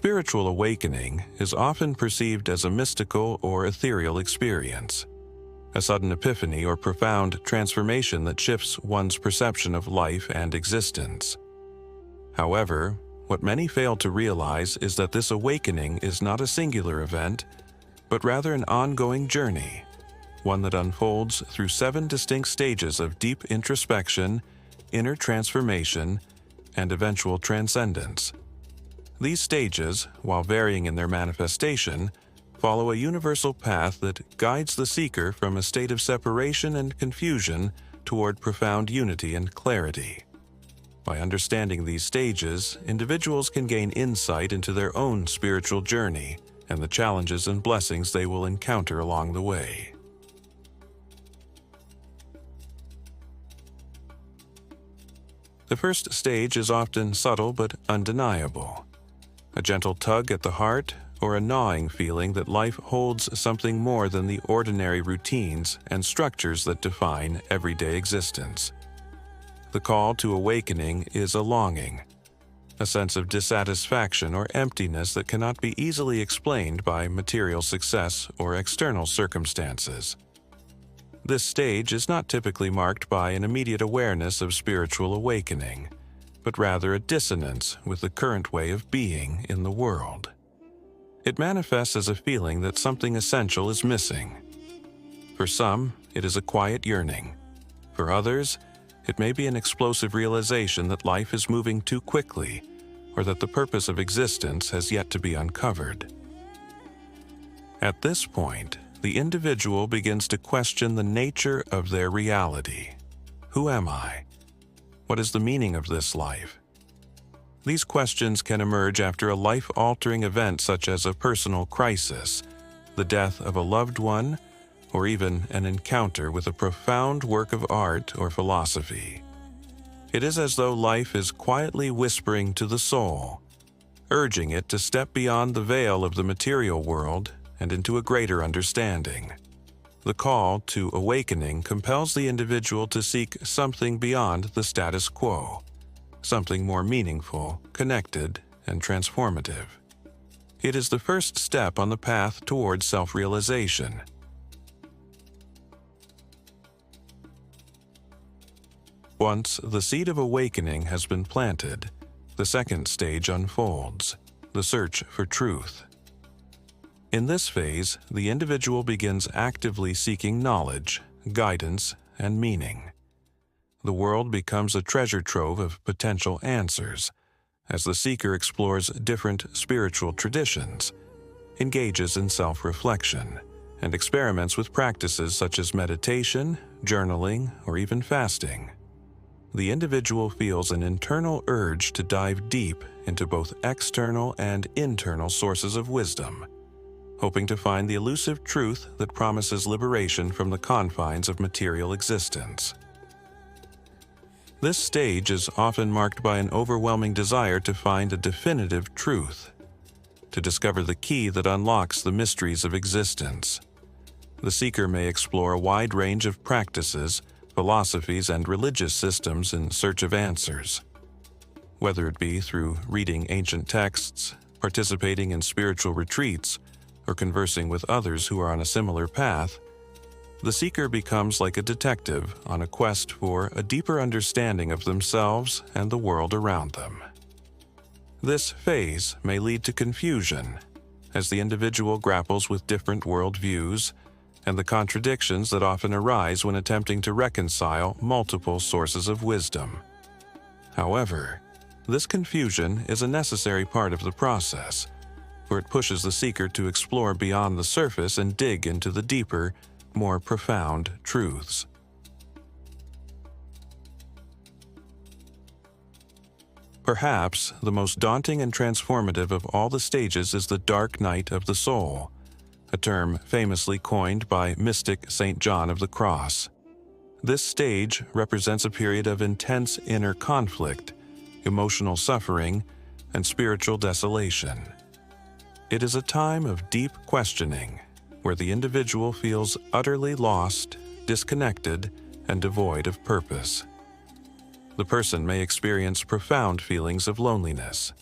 spiritual awakening is often perceived as a mystical or ethereal experience, a sudden epiphany or profound transformation that shifts one's perception of life and existence. However, what many fail to realize is that this awakening is not a singular event, but rather an ongoing journey, one that unfolds through 7 distinct stages of deep introspection, inner transformation, and eventual transcendence. These stages, while varying in their manifestation, follow a universal path that guides the seeker from a state of separation and confusion toward profound unity and clarity. By understanding these stages, individuals can gain insight into their own spiritual journey and the challenges and blessings they will encounter along the way. The first stage is often subtle but undeniable. A gentle tug at the heart, or a gnawing feeling that life holds something more than the ordinary routines and structures that define everyday existence. The call to awakening is a longing, a sense of dissatisfaction or emptiness that cannot be easily explained by material success or external circumstances. This stage is not typically marked by an immediate awareness of spiritual awakening, but rather a dissonance with the current way of being in the world. It manifests as a feeling that something essential is missing. For some, it is a quiet yearning. For others, it may be an explosive realization that life is moving too quickly, or that the purpose of existence has yet to be uncovered. At this point, the individual begins to question the nature of their reality. Who am I? What is the meaning of this life? These questions can emerge after a life-altering event such as a personal crisis, the death of a loved one, or even an encounter with a profound work of art or philosophy. It is as though life is quietly whispering to the soul, urging it to step beyond the veil of the material world and into a greater understanding. The call to awakening compels the individual to seek something beyond the status quo, something more meaningful, connected, and transformative. It is the first step on the path towards self-realization. Once the seed of awakening has been planted, the second stage unfolds, the search for truth. In this phase, the individual begins actively seeking knowledge, guidance, and meaning. The world becomes a treasure trove of potential answers, as the seeker explores different spiritual traditions, engages in self-reflection, and experiments with practices such as meditation, journaling, or even fasting. The individual feels an internal urge to dive deep into both external and internal sources of wisdom, hoping to find the elusive truth that promises liberation from the confines of material existence. This stage is often marked by an overwhelming desire to find a definitive truth, to discover the key that unlocks the mysteries of existence. The seeker may explore a wide range of practices, philosophies, and religious systems in search of answers. Whether it be through reading ancient texts, participating in spiritual retreats, or conversing with others who are on a similar path, the seeker becomes like a detective on a quest for a deeper understanding of themselves and the world around them. This phase may lead to confusion, as the individual grapples with different worldviews and the contradictions that often arise when attempting to reconcile multiple sources of wisdom. However, this confusion is a necessary part of the process, for it pushes the seeker to explore beyond the surface and dig into the deeper, more profound truths. Perhaps the most daunting and transformative of all the stages is the dark night of the soul, a term famously coined by mystic St. John of the Cross. This stage represents a period of intense inner conflict, emotional suffering, and spiritual desolation. It is a time of deep questioning, where the individual feels utterly lost, disconnected, and devoid of purpose. The person may experience profound feelings of loneliness,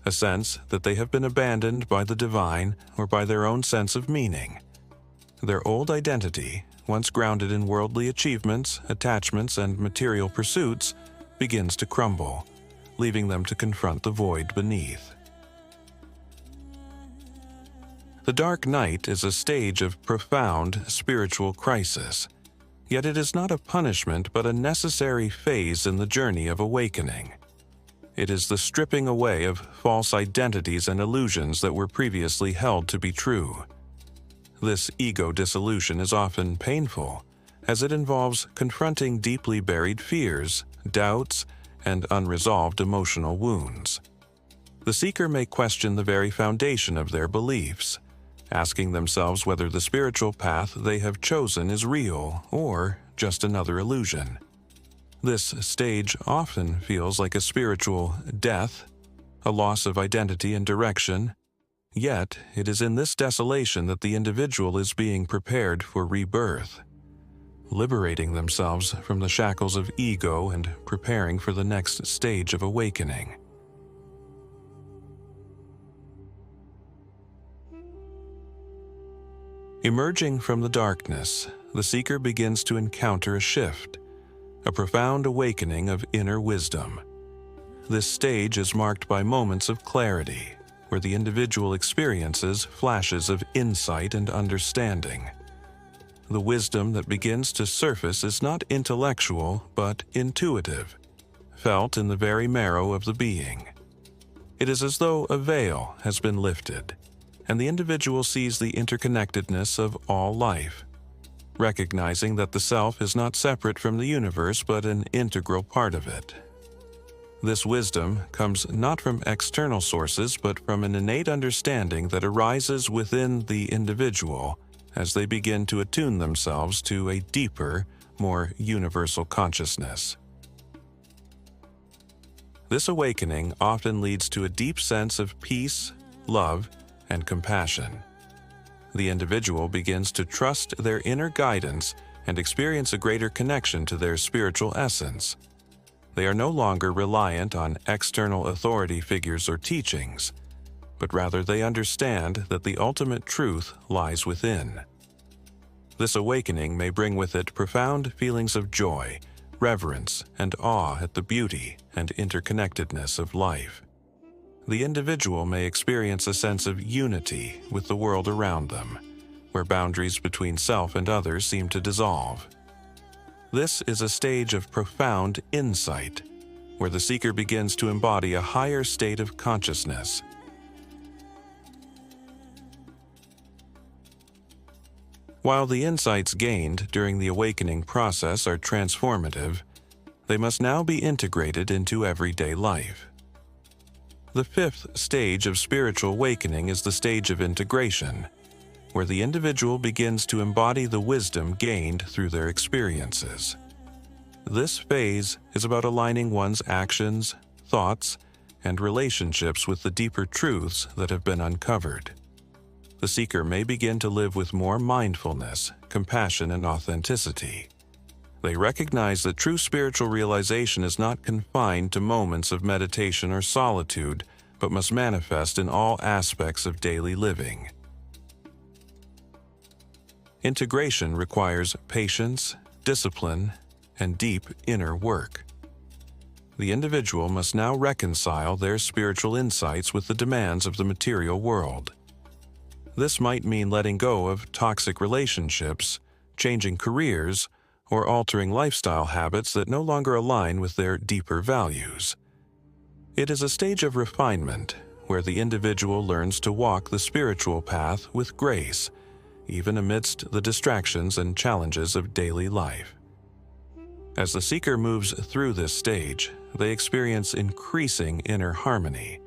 a sense that they have been abandoned by the divine or by their own sense of meaning. Their old identity, once grounded in worldly achievements, attachments, and material pursuits, begins to crumble, leaving them to confront the void beneath. The dark night is a stage of profound spiritual crisis, yet it is not a punishment but a necessary phase in the journey of awakening. It is the stripping away of false identities and illusions that were previously held to be true. This ego dissolution is often painful, as it involves confronting deeply buried fears, doubts, and unresolved emotional wounds. The seeker may question the very foundation of their beliefs, asking themselves whether the spiritual path they have chosen is real or just another illusion. This stage often feels like a spiritual death, a loss of identity and direction, yet it is in this desolation that the individual is being prepared for rebirth, liberating themselves from the shackles of ego and preparing for the next stage of awakening. Emerging from the darkness, the seeker begins to encounter a shift, a profound awakening of inner wisdom. This stage is marked by moments of clarity, where the individual experiences flashes of insight and understanding. The wisdom that begins to surface is not intellectual, but intuitive, felt in the very marrow of the being. It is as though a veil has been lifted, and the individual sees the interconnectedness of all life, recognizing that the self is not separate from the universe but an integral part of it. This wisdom comes not from external sources but from an innate understanding that arises within the individual as they begin to attune themselves to a deeper, more universal consciousness. This awakening often leads to a deep sense of peace, love, and compassion. The individual begins to trust their inner guidance and experience a greater connection to their spiritual essence. They are no longer reliant on external authority figures or teachings, but rather they understand that the ultimate truth lies within. This awakening may bring with it profound feelings of joy, reverence, and awe at the beauty and interconnectedness of life. The individual may experience a sense of unity with the world around them, where boundaries between self and others seem to dissolve. This is a stage of profound insight, where the seeker begins to embody a higher state of consciousness. While the insights gained during the awakening process are transformative, they must now be integrated into everyday life. The fifth stage of spiritual awakening is the stage of integration, where the individual begins to embody the wisdom gained through their experiences. This phase is about aligning one's actions, thoughts, and relationships with the deeper truths that have been uncovered. The seeker may begin to live with more mindfulness, compassion, and authenticity. They recognize that true spiritual realization is not confined to moments of meditation or solitude, but must manifest in all aspects of daily living. Integration requires patience, discipline, and deep inner work. The individual must now reconcile their spiritual insights with the demands of the material world. This might mean letting go of toxic relationships, changing careers, or altering lifestyle habits that no longer align with their deeper values. It is a stage of refinement where the individual learns to walk the spiritual path with grace, even amidst the distractions and challenges of daily life. As the seeker moves through this stage, they experience increasing inner harmony,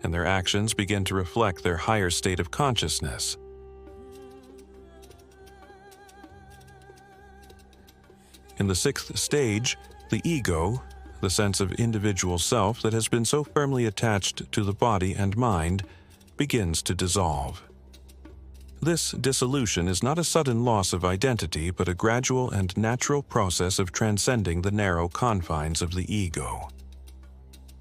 and their actions begin to reflect their higher state of consciousness. In the sixth stage, the ego, the sense of individual self that has been so firmly attached to the body and mind, begins to dissolve. This dissolution is not a sudden loss of identity, but a gradual and natural process of transcending the narrow confines of the ego.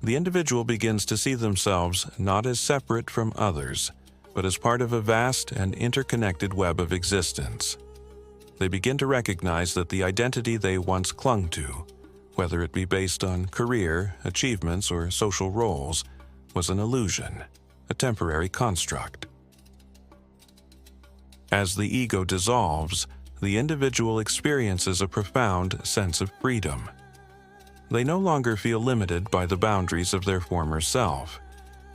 the individual begins to see themselves not as separate from others, but as part of a vast and interconnected web of existence. They begin to recognize that the identity they once clung to, whether it be based on career, achievements, or social roles, was an illusion, a temporary construct. As the ego dissolves, the individual experiences a profound sense of freedom. They no longer feel limited by the boundaries of their former self,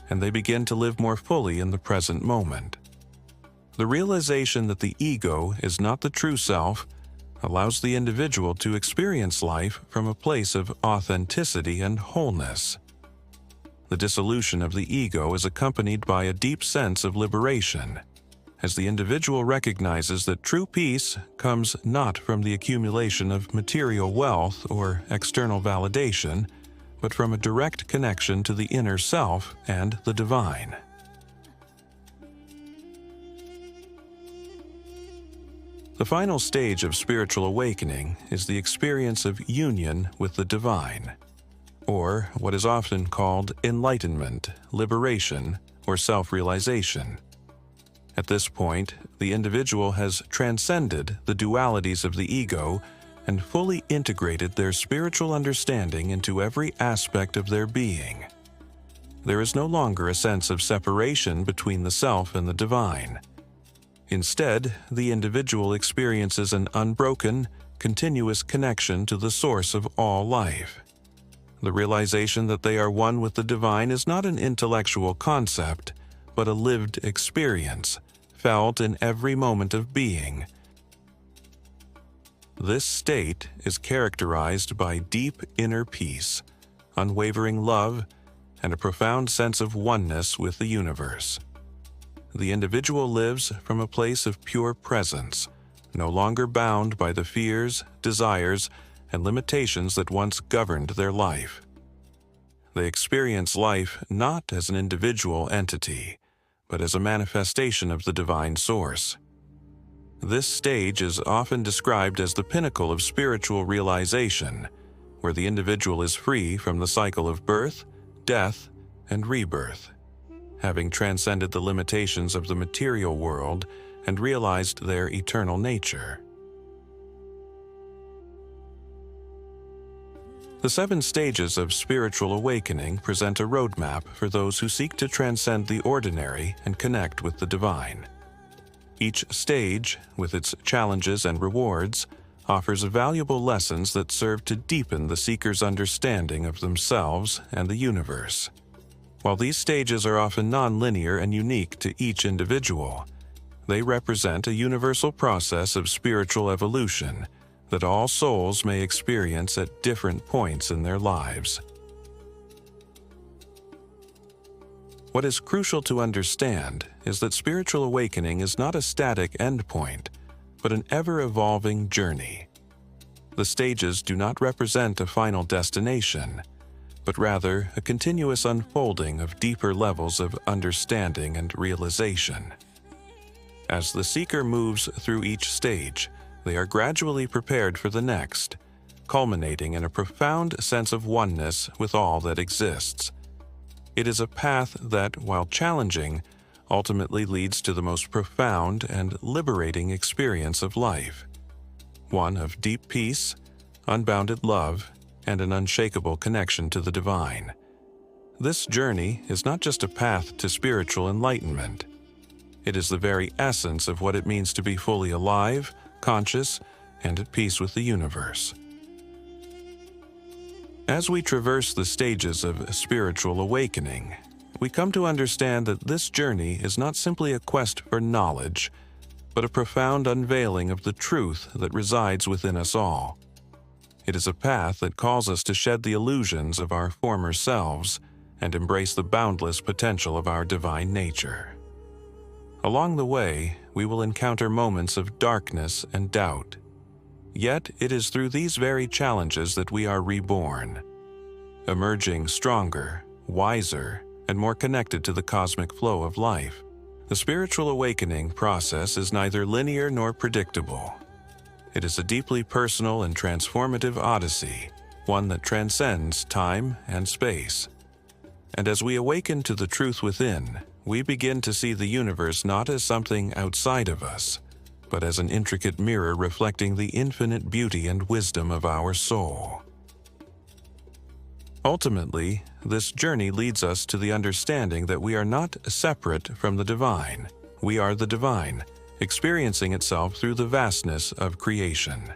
and they begin to live more fully in the present moment. The realization that the ego is not the true self allows the individual to experience life from a place of authenticity and wholeness. The dissolution of the ego is accompanied by a deep sense of liberation, as the individual recognizes that true peace comes not from the accumulation of material wealth or external validation, but from a direct connection to the inner self and the divine. The final stage of spiritual awakening is the experience of union with the divine, or what is often called enlightenment, liberation, or self-realization. At this point, the individual has transcended the dualities of the ego and fully integrated their spiritual understanding into every aspect of their being. There is no longer a sense of separation between the self and the divine. Instead, the individual experiences an unbroken, continuous connection to the source of all life. The realization that they are one with the divine is not an intellectual concept, but a lived experience, felt in every moment of being. This state is characterized by deep inner peace, unwavering love, and a profound sense of oneness with the universe. The individual lives from a place of pure presence, no longer bound by the fears, desires, and limitations that once governed their life. They experience life not as an individual entity, but as a manifestation of the divine source. This stage is often described as the pinnacle of spiritual realization, where the individual is free from the cycle of birth, death, and rebirth, having transcended the limitations of the material world and realized their eternal nature. The 7 stages of spiritual awakening present a roadmap for those who seek to transcend the ordinary and connect with the divine. Each stage, with its challenges and rewards, offers valuable lessons that serve to deepen the seeker's understanding of themselves and the universe. While these stages are often non-linear and unique to each individual, they represent a universal process of spiritual evolution that all souls may experience at different points in their lives. What is crucial to understand is that spiritual awakening is not a static endpoint, but an ever-evolving journey. The stages do not represent a final destination, but rather a continuous unfolding of deeper levels of understanding and realization. As the seeker moves through each stage, they are gradually prepared for the next, culminating in a profound sense of oneness with all that exists. It is a path that, while challenging, ultimately leads to the most profound and liberating experience of life, one of deep peace, unbounded love, and an unshakable connection to the divine. This journey is not just a path to spiritual enlightenment. It is the very essence of what it means to be fully alive, conscious, and at peace with the universe. As we traverse the stages of spiritual awakening, we come to understand that this journey is not simply a quest for knowledge, but a profound unveiling of the truth that resides within us all. It is a path that calls us to shed the illusions of our former selves and embrace the boundless potential of our divine nature. Along the way, we will encounter moments of darkness and doubt. Yet it is through these very challenges that we are reborn, emerging stronger, wiser, and more connected to the cosmic flow of life. The spiritual awakening process is neither linear nor predictable. It is a deeply personal and transformative odyssey, one that transcends time and space. And as we awaken to the truth within, we begin to see the universe not as something outside of us, but as an intricate mirror reflecting the infinite beauty and wisdom of our soul. Ultimately, this journey leads us to the understanding that we are not separate from the divine. We are the divine, experiencing itself through the vastness of creation.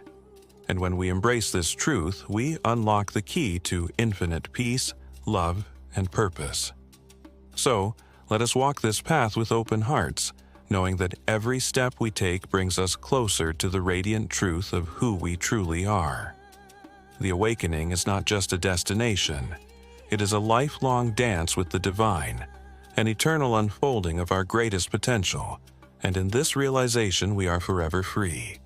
And when we embrace this truth, we unlock the key to infinite peace, love, and purpose. So, let us walk this path with open hearts, knowing that every step we take brings us closer to the radiant truth of who we truly are. The awakening is not just a destination. It is a lifelong dance with the divine, an eternal unfolding of our greatest potential, and in this realization we are forever free.